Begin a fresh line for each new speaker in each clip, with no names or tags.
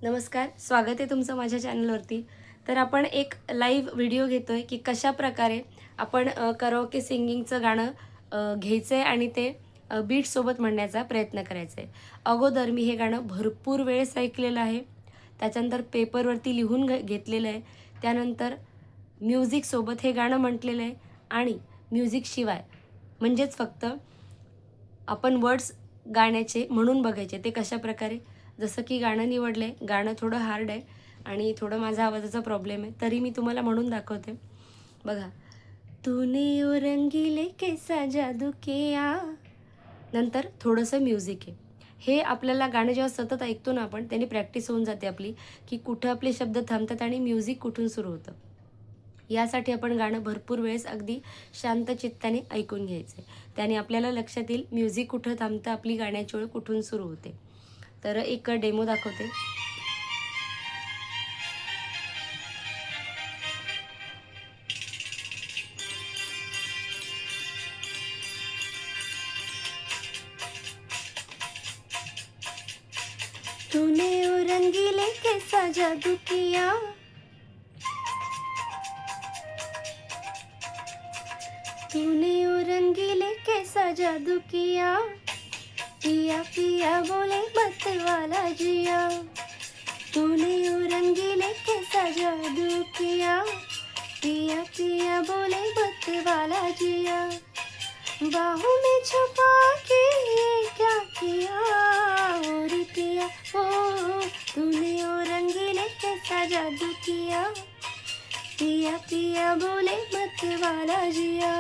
नमस्कार, स्वागत आहे तुमचं माझ्या चॅनलवरती. तर आपण एक लाईव्ह व्हिडिओ घेतोय की कशाप्रकारे आपण कराओके सिंगिंगचं गाणं घ्यायचं आहे आणि ते बीटसोबत म्हणण्याचा प्रयत्न करायचा आहे. अगोदर मी हे गाणं भरपूर वेळेस ऐकलेलं आहे. त्याच्यानंतर पेपरवरती लिहून घेतलेलं आहे. त्यानंतर म्युझिकसोबत हे गाणं म्हटलेलं आहे आणि म्युझिकशिवाय म्हणजेच फक्त आपण वर्ड्स गाण्याचे म्हणून बघायचे ते कशाप्रकारे. जसं की गाणं निवडलं आहे, गाणं थोडं हार्ड आहे आणि थोडं माझा आवाजाचा प्रॉब्लेम आहे, तरी मी तुम्हाला म्हणून दाखवते. बघा, तूने ओ रंगीले कैसा जादू किया, नंतर थोडंसं म्युझिक आहे. हे आपल्याला गाणं जेव्हा सतत ऐकतो ना आपण, त्याने प्रॅक्टिस होऊन जाते आपली, की कुठं आपले शब्द थांबतात आणि म्युझिक कुठून सुरू होतं. यासाठी आपण गाणं भरपूर वेळेस अगदी शांत चित्ताने ऐकून घ्यायचं आहे. त्याने आपल्याला लक्षात येईल म्युझिक कुठं थांबतं, आपली गाण्याची ओळ कुठून सुरू होते. तर एक डेमो दाखवते. तूने ओ रंगीले कैसा जादू किया, तूने ओ रंगीले कैसा जादू किया, पिया पिया बोले मत वाला जिया, तूने ओ रंगीले कैसा जादू किया, पिया पिया बोले मत वाला जिया, बाहों में छुपा के ये क्या किया, और पिया ओ तूने ओ रंगीले कैसा जादू किया, पिया पिया बोले मत वाला जिया.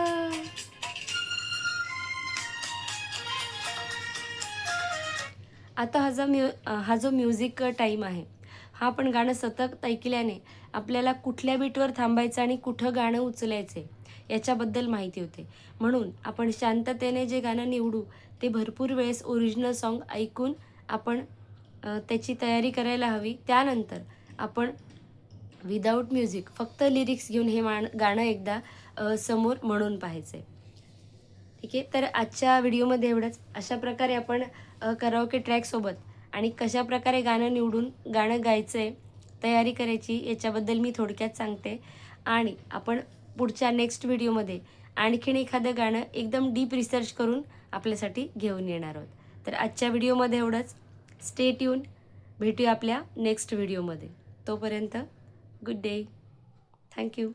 आता हा जो म्युझिक टाईम आहे, हा आपण गाणं सतत ऐकल्याने आपल्याला कुठल्या बीटवर थांबायचं आणि कुठं गाणं उचलायचं आहे याच्याबद्दल माहिती होते. म्हणून आपण शांततेने जे गाणं निवडू ते भरपूर वेळेस ओरिजिनल सॉन्ग ऐकून आपण त्याची तयारी करायला हवी. त्यानंतर आपण विदाऊट म्युझिक फक्त लिरिक्स घेऊन हे गाणं एकदा समोर म्हणून पाहायचं आहे. ठीक आहे. तर आजच्या व्हिडिओमध्ये एवढंच. अशा प्रकारे आपण कराओके ट्रॅकसोबत आणि कशाप्रकारे गाणं निवडून गाणं गायचं आहे, तयारी करायची याच्याबद्दल मी थोडक्यात सांगते. आणि आपण पुढच्या नेक्स्ट व्हिडिओमध्ये आणखीन एखादं गाणं एकदम डीप रिसर्च करून आपल्यासाठी घेऊन येणार आहोत. तर आजच्या व्हिडिओमध्ये एवढंच. Stay tune. भेटूया आपल्या नेक्स्ट व्हिडिओमध्ये. तोपर्यंत गुड डे. थँक्यू.